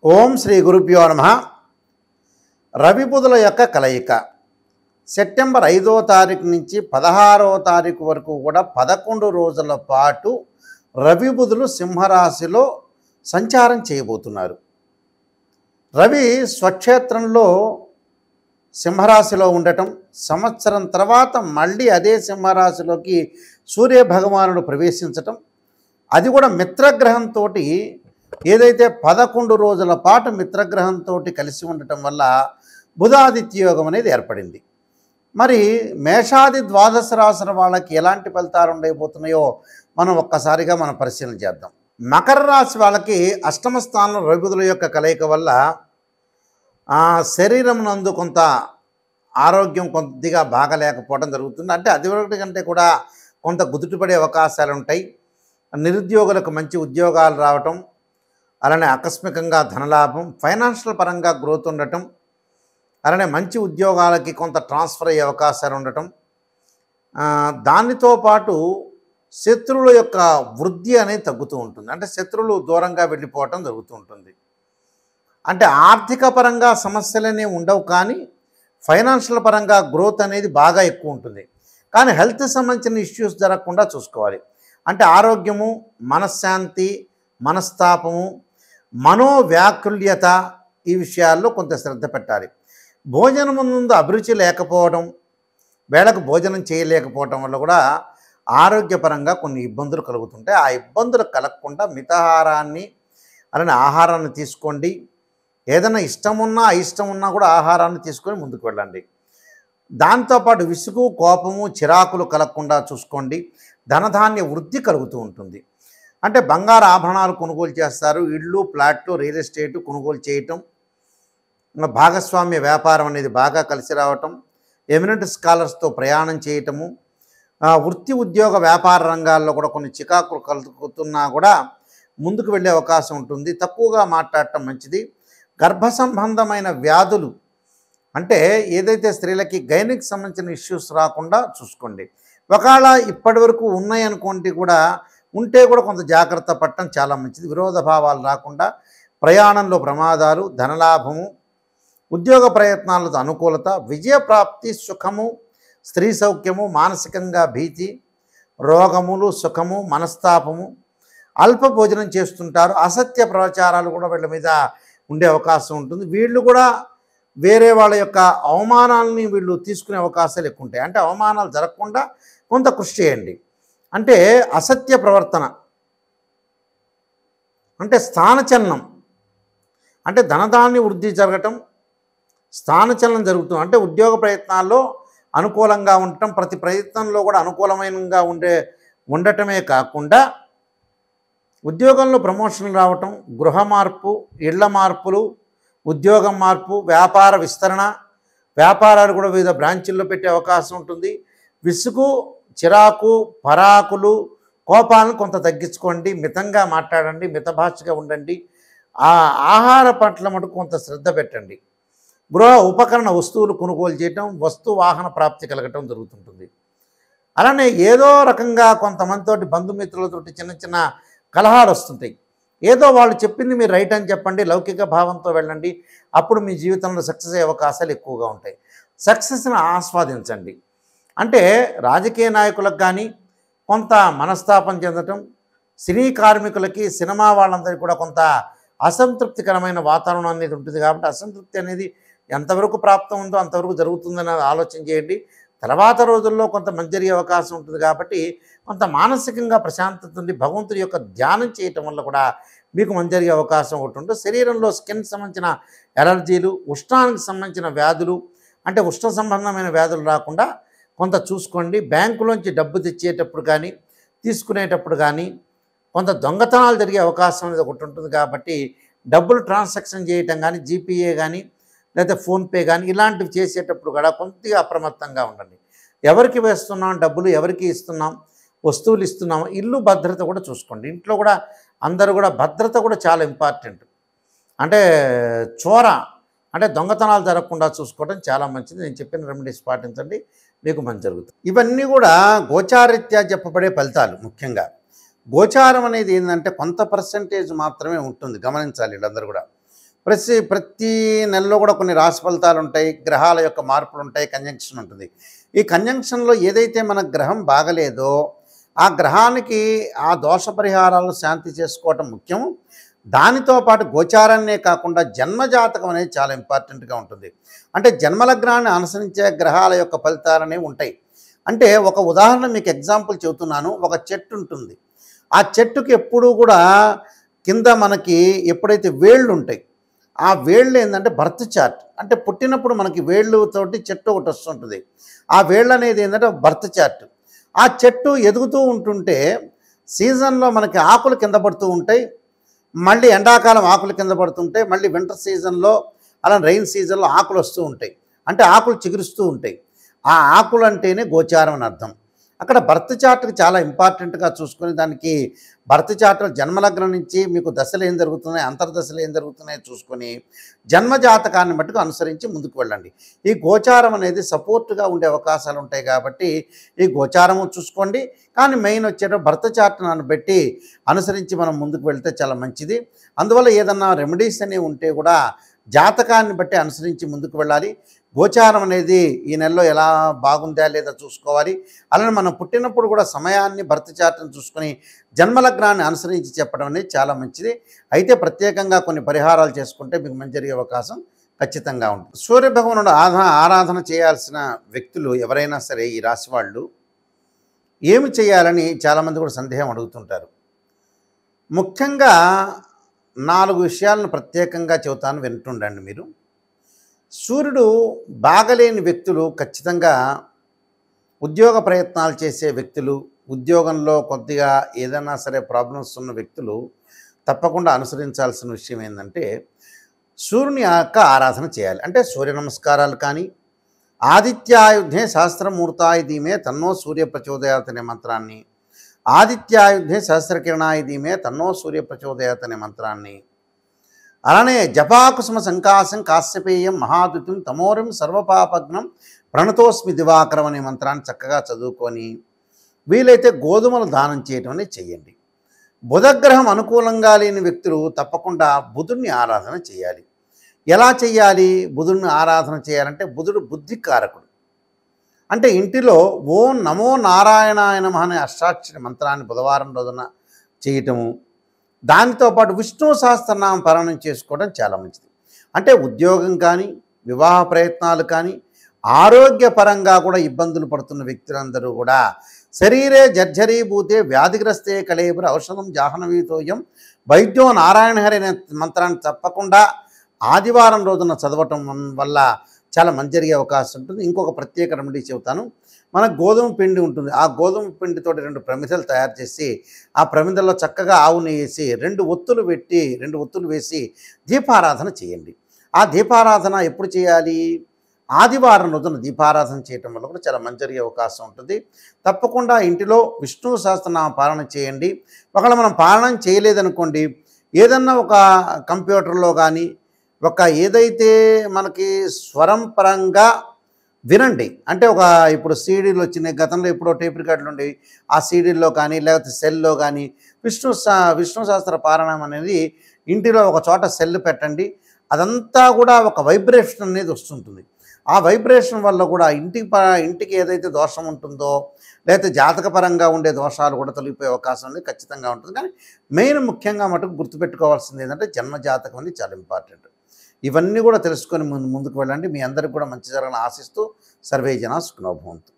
ఓం శ్రీ గురుభ్యో నమః. రవి బుధుల యొక్క కలయిక సెప్టెంబర్ 5వ తారీఖు నుంచి 16వ తారీఖు వరకు కూడా 11 రోజుల పాటు రవి బుధులు సింహరాశిలో సంచారం చేయబోతున్నారు. రవి స్వక్షేత్రంలో సింహరాశిలో ఉండటం, సంవత్సరం తర్వాత మళ్ళీ అదే సింహరాశిలోకి సూర్యభగవానుడు ప్రవేశించటం, అది కూడా మిత్రగ్రహంతో ఏదైతే 11 రోజుల పాటు మిత్రగ్రహంతో కలిసి ఉండటం వల్ల బుధాదిత్య యోగం అనేది ఏర్పడింది. మరి మేషాది ద్వాదశ రాశుల వాళ్ళకి ఎలాంటి ఫలితాలు ఉండబోతున్నాయో మనం ఒక్కసారిగా పరిశీలన చేద్దాం. మకర రాశి వాళ్ళకి అష్టమ స్థానంలో రవి బుధుల యొక్క కలయిక వల్ల శరీరం నందు కొంత ఆరోగ్యం కొద్దిగా బాగలేకపోవడం జరుగుతుంది. అంటే అదివరకటి కంటే కూడా కొంత గుదుటిపడే అవకాశాలు ఉంటాయి. నిరుద్యోగులకు మంచి ఉద్యోగాలు రావటం, అలానే ఆకస్మికంగా ధనలాభం, ఫైనాన్షియల్ పరంగా గ్రోత్ ఉండటం, అలానే మంచి ఉద్యోగాలకి కొంత ట్రాన్స్ఫర్ అయ్యే అవకాశాలు ఉండటం, దానితో పాటు శత్రువుల యొక్క వృద్ధి అనేది తగ్గుతూ ఉంటుంది. అంటే శత్రువులు దూరంగా వెళ్ళిపోవటం జరుగుతూ ఉంటుంది. అంటే ఆర్థిక పరంగా సమస్యలనే ఉండవు, కానీ ఫైనాన్షియల్ పరంగా గ్రోత్ అనేది బాగా ఎక్కువ ఉంటుంది. కానీ హెల్త్ సంబంధించిన ఇష్యూస్ జరగకుండా చూసుకోవాలి. అంటే ఆరోగ్యము, మనశ్శాంతి, మనస్తాపము, మనోవ్యాకుల్యత, ఈ విషయాల్లో కొంత శ్రద్ధ పెట్టాలి. భోజనం ముందు అభిరుచి లేకపోవడం, వేళకు భోజనం చేయలేకపోవడం వల్ల కూడా ఆరోగ్యపరంగా కొన్ని ఇబ్బందులు కలుగుతుంటాయి. ఆ ఇబ్బందులు కలగకుండా మితాహారాన్ని, అలానే ఆహారాన్ని తీసుకోండి. ఏదైనా ఇష్టమున్నా అయిష్టమున్నా కూడా ఆహారాన్ని తీసుకొని ముందుకు వెళ్ళండి. దాంతోపాటు విసుగు, కోపము, చిరాకులు కలగకుండా చూసుకోండి. ధనధాన్య వృద్ధి కలుగుతూ ఉంటుంది. అంటే బంగారు ఆభరణాలు కొనుగోలు చేస్తారు, ఇళ్ళు, ప్లాట్లు, రియల్ ఎస్టేటు కొనుగోలు చేయటం, భాగస్వామ్య వ్యాపారం అనేది బాగా కలిసి రావటం, ఎమినెంట్ స్కాలర్స్తో ప్రయాణం చేయటము, వృత్తి ఉద్యోగ వ్యాపార రంగాల్లో కూడా కొన్ని చికాకులు కలుగుతున్నా కూడా ముందుకు వెళ్ళే అవకాశం ఉంటుంది. తక్కువగా మాట్లాడటం మంచిది. గర్భ సంబంధమైన వ్యాధులు, అంటే ఏదైతే స్త్రీలకి గైనిక్ సంబంధించిన ఇష్యూస్ రాకుండా చూసుకోండి. ఒకవేళ ఇప్పటి వరకు ఉన్నాయనుకోండి కూడా ఉంటే కూడా కొంత జాగ్రత్త పడటం చాలా మంచిది. విరోధ భావాలు రాకుండా, ప్రయాణంలో ప్రమాదాలు, ధనలాభము, ఉద్యోగ ప్రయత్నాలతో అనుకూలత, విజయప్రాప్తి, సుఖము, స్త్రీ సౌఖ్యము, మానసికంగా భీతి, రోగములు, సుఖము, మనస్తాపము, అల్ప భోజనం చేస్తుంటారు. అసత్య ప్రచారాలు కూడా వీళ్ళ మీద ఉండే అవకాశం ఉంటుంది. వీళ్ళు కూడా వేరే వాళ్ళ యొక్క అవమానాలని వీళ్ళు తీసుకునే అవకాశాలు ఎక్కువ ఉంటాయి. అంటే అవమానాలు జరగకుండా కొంత కృషి చేయండి. అంటే అసత్య ప్రవర్తన, అంటే స్థానచలనం, అంటే ధనధాన్య వృద్ధి జరగటం, స్థానచలనం జరుగుతుంది. అంటే ఉద్యోగ ప్రయత్నాల్లో అనుకూలంగా ఉండటం, ప్రతి ప్రయత్నంలో కూడా అనుకూలమైనగా ఉండటమే కాకుండా ఉద్యోగంలో ప్రమోషన్లు రావటం, గృహ మార్పు, ఇళ్ల మార్పులు, ఉద్యోగం మార్పు, వ్యాపార విస్తరణ, వ్యాపారాలు కూడా వివిధ బ్రాంచుల్లో పెట్టే అవకాశం ఉంటుంది. విసుగు, చిరాకు, పరాకులు, కోపాలను కొంత తగ్గించుకోండి. మితంగా మాట్లాడండి, మితభాషగా ఉండండి. ఆహార పట్ల మటుకు కొంత శ్రద్ధ పెట్టండి. గృహ ఉపకరణ వస్తువులు కొనుగోలు చేయటం, వస్తు వాహన ప్రాప్తి కలగటం జరుగుతుంటుంది. అలానే ఏదో రకంగా కొంతమందితోటి బంధుమిత్రులతోటి చిన్న చిన్న కలహాలు వస్తుంటాయి. ఏదో వాళ్ళు చెప్పింది మీరు రైట్ అని చెప్పండి, లౌకిక భావంతో వెళ్ళండి. అప్పుడు మీ జీవితంలో సక్సెస్ అయ్యే అవకాశాలు ఎక్కువగా ఉంటాయి. సక్సెస్ని ఆస్వాదించండి. అంటే రాజకీయ నాయకులకు కానీ కొంత మనస్తాపం చెందటం, సినీ కార్మికులకి, సినిమా వాళ్ళందరికీ కూడా కొంత అసంతృప్తికరమైన వాతావరణం అనేది ఉంటుంది. కాబట్టి అసంతృప్తి అనేది ఎంతవరకు ప్రాప్తం ఉందో అంతవరకు జరుగుతుందని ఆలోచన చేయండి. తర్వాత రోజుల్లో కొంత మంచి జరిగే అవకాశం ఉంటుంది. కాబట్టి కొంత మానసికంగా ప్రశాంతత ఉంది. భగవంతుడి యొక్క ధ్యానం చేయటం వల్ల కూడా మీకు మంచి జరిగే అవకాశం ఒకటి ఉంటుంది. శరీరంలో స్కిన్ సంబంధించిన ఎలర్జీలు, ఉష్ణానికి సంబంధించిన వ్యాధులు, అంటే ఉష్ణ సంబంధమైన వ్యాధులు రాకుండా కొంత చూసుకోండి. బ్యాంకులోంచి డబ్బు తెచ్చేటప్పుడు కానీ తీసుకునేటప్పుడు కానీ కొంత దొంగతనాలు జరిగే అవకాశం అనేది ఒకటి ఉంటుంది. కాబట్టి డబ్బులు ట్రాన్సాక్షన్ చేయటం కానీ, జీపీఏ కానీ లేదా ఫోన్పే కానీ ఇలాంటివి చేసేటప్పుడు కూడా కొద్దిగా అప్రమత్తంగా ఉండండి. ఎవరికి వేస్తున్నాం డబ్బులు, ఎవరికి ఇస్తున్నాం, వస్తువులు ఇస్తున్నాం, ఇల్లు భద్రత కూడా చూసుకోండి. ఇంట్లో కూడా అందరూ కూడా భద్రత కూడా చాలా ఇంపార్టెంట్. అంటే అంటే దొంగతనాలు జరగకుండా చూసుకోవడం చాలా మంచిది. నేను చెప్పిన రెమెడీస్ పాటించండి, మీకు మంచి జరుగుతుంది. ఇవన్నీ కూడా గోచారీత్యా చెప్పబడే ఫలితాలు. ముఖ్యంగా గోచారం అనేది ఏంటంటే కొంత పర్సెంటేజ్ మాత్రమే ఉంటుంది, గమనించాలి వీళ్ళందరూ కూడా. ప్రతి నెలలో కూడా కొన్ని రాశి ఫలితాలు ఉంటాయి, గ్రహాల యొక్క మార్పులు ఉంటాయి, కంజంక్షన్ ఉంటుంది. ఈ కంజంక్షన్లో ఏదైతే మన గ్రహం బాగలేదో ఆ గ్రహానికి ఆ దోష పరిహారాలు శాంతి చేసుకోవటం ముఖ్యం. దానితో పాటు గోచారాన్నే కాకుండా జన్మజాతకం అనేది చాలా ఇంపార్టెంట్గా ఉంటుంది. అంటే జన్మలగ్నాన్ని అనుసరించే గ్రహాల యొక్క ఫలితాలనేవి ఉంటాయి. అంటే ఒక ఉదాహరణ మీకు ఎగ్జాంపుల్ చెబుతున్నాను. ఒక చెట్టు ఉంటుంది. ఆ చెట్టుకి ఎప్పుడూ కూడా కింద మనకి ఎప్పుడైతే వేళ్ళు ఉంటాయి, ఆ వేళ్ళు ఏంటంటే బర్త్ చార్ట్. అంటే పుట్టినప్పుడు మనకి వేళ్ళతోటి చెట్టు ఒకటి వస్తుంటుంది. ఆ వేళ్ళు అనేది ఏంటంటే బర్త్ చార్ట్. ఆ చెట్టు ఎదుగుతూ ఉంటుంటే సీజన్లో మనకి ఆకులు కింద పడుతూ ఉంటాయి, మళ్ళీ ఎండాకాలం ఆకులు కింద పడుతుంటాయి, మళ్ళీ వింటర్ సీజన్లో అలా రైన్ సీజన్లో ఆకులు వస్తూ ఉంటాయి. అంటే ఆకులు చిగురుస్తూ ఉంటాయి. ఆ ఆకులు అంటేనే గోచారం అని అర్థం. అక్కడ బర్త్ చార్ట్కి చాలా ఇంపార్టెంట్గా చూసుకొని దానికి బర్త్ చార్ట్లో జన్మలగ్నం నుంచి మీకు దశలు ఏం జరుగుతున్నాయి, అంతర్దశలు ఏం జరుగుతున్నాయో చూసుకొని జన్మజాతకాన్ని మట్టుకు అనుసరించి ముందుకు వెళ్ళండి. ఈ గోచారం అనేది సపోర్ట్గా ఉండే అవకాశాలు ఉంటాయి కాబట్టి ఈ గోచారము చూసుకోండి. కానీ మెయిన్ వచ్చేటప్పుడు బర్త్ చార్ట్ను బట్టి అనుసరించి మనం ముందుకు వెళ్తే చాలా మంచిది. అందువల్ల ఏదన్నా రెమెడీస్ అనేవి ఉంటే కూడా జాతకాన్ని బట్టి అనుసరించి ముందుకు వెళ్ళాలి. గోచారం అనేది ఈ నెలలో ఎలా బాగుందా లేదా చూసుకోవాలి. అలానే మనం పుట్టినప్పుడు కూడా సమయాన్ని బర్త్ చార్ట్ని చూసుకొని జన్మలగ్నాన్ని అనుసరించి చెప్పడం అనేది చాలా మంచిది. అయితే ప్రత్యేకంగా కొన్ని పరిహారాలు చేసుకుంటే మీకు మంచి జరిగే అవకాశం ఖచ్చితంగా ఉంటుంది. సూర్యభగవానుడు ఆరాధన చేయాల్సిన వ్యక్తులు ఎవరైనా సరే ఈ రాశి వాళ్ళు ఏమి చేయాలని చాలామంది కూడా సందేహం అడుగుతుంటారు. ముఖ్యంగా 4 విషయాలను ప్రత్యేకంగా చెబుతాను, వింటుండండి మీరు. సూర్యుడు బాగలేని వ్యక్తులు ఖచ్చితంగా ఉద్యోగ ప్రయత్నాలు చేసే వ్యక్తులు, ఉద్యోగంలో కొద్దిగా ఏదైనా సరే ప్రాబ్లమ్స్ ఉన్న వ్యక్తులు తప్పకుండా అనుసరించాల్సిన విషయం ఏంటంటే సూర్యుని యొక్క ఆరాధన చేయాలి. అంటే సూర్య నమస్కారాలు కానీ, ఆదిత్యాయుధే సహస్రమూర్తాయ ధీమే తన్నో సూర్య ప్రచోదయాత్ అనే మంత్రాన్ని, ఆదిత్యాయుధే సహస్రకిరణాయ ధీమే తన్నో సూర్య ప్రచోదయాత్ అనే మంత్రాన్ని, అలానే జపాకుసుమ సంకాశం కాశ్యపేయం మహాదుతిం తమోరిం సర్వపాపగ్నం ప్రణతోస్మి దివాకరం అనే మంత్రాన్ని చక్కగా చదువుకొని వీలైతే గోధుమలు దానం చేయటం అనేది చెయ్యండి. బుధగ్రహం అనుకూలంగా లేని వ్యక్తులు తప్పకుండా బుధుడిని ఆరాధన చేయాలి. ఎలా చేయాలి? బుధుడిని ఆరాధన చేయాలంటే బుధుడు బుద్ధికారకుడు. అంటే ఇంటిలో ఓం నమో నారాయణాయ నమః అనే అష్టాక్షరి మంత్రాన్ని బుధవారం రోజున చేయటము, దానితో పాటు విష్ణు సహస్రనామ పారాయణం చేసుకోవడం చాలా మంచిది. అంటే ఉద్యోగం కానీ, వివాహ ప్రయత్నాలు కానీ, ఆరోగ్యపరంగా కూడా ఇబ్బందులు పడుతున్న వ్యక్తులందరూ కూడా శరీరే జర్జరీభూతే వ్యాధిగ్రస్తే కళేబర ఔషధం జాహ్నవీతోయం వైద్యో నారాయణ హరి అనే మంత్రాన్ని తప్పకుండా ఆదివారం రోజున చదవటం వల్ల చాలా మంచి జరిగే అవకాశం ఉంటుంది. ఇంకొక ప్రత్యేక రెమెడీ చెబుతాను. మనకు గోధుమ పిండి ఉంటుంది. ఆ గోధుమ పిండితో 2 ప్రమిదలు తయారు చేసి ఆ ప్రమిదల్లో చక్కగా ఆవు నెయ్యి వేసి 2 ఒత్తులు వేసి దీపారాధన చేయండి. ఆ దీపారాధన ఎప్పుడు చేయాలి? ఆదివారం రోజున దీపారాధన చేయటం వల్ల కూడా చాలా మంచి జరిగే అవకాశం ఉంటుంది. తప్పకుండా ఇంటిలో విష్ణు సహస్రనామ పాలన చేయండి. ఒకవేళ మనం పాలన చేయలేదనుకోండి, ఏదన్నా ఒక కంప్యూటర్లో కానీ ఏదైతే మనకి స్వరం పరంగా వినండి. అంటే ఇప్పుడు సీడీలు వచ్చినాయి, గతంలో ఎప్పుడో టేప్ రికార్డులు ఉండేవి. ఆ సీడీల్లో కానీ లేకపోతే సెల్లో కానీ విష్ణు సహస్ర పారాయణం అనేది ఇంటిలో ఒక చోట సెల్ పెట్టండి. అదంతా కూడా ఒక వైబ్రేషన్ అనేది వస్తుంటుంది. ఆ వైబ్రేషన్ వల్ల కూడా ఇంటికి ఏదైతే దోషం ఉంటుందో లేకపోతే జాతకపరంగా ఉండే దోషాలు కూడా తొలగిపోయే అవకాశం అనేది ఖచ్చితంగా ఉంటుంది. కానీ మెయిన్ ముఖ్యంగా మటుకు గుర్తుపెట్టుకోవాల్సింది ఏంటంటే జన్మజాతకం అనేది చాలా ఇంపార్టెంట్. ఇవన్నీ కూడా తెలుసుకొని ముందుకు వెళ్ళండి. మీ అందరికీ కూడా మంచి జరగాలని ఆశిస్తూ సర్వే జనా సుఖినో భవంతు.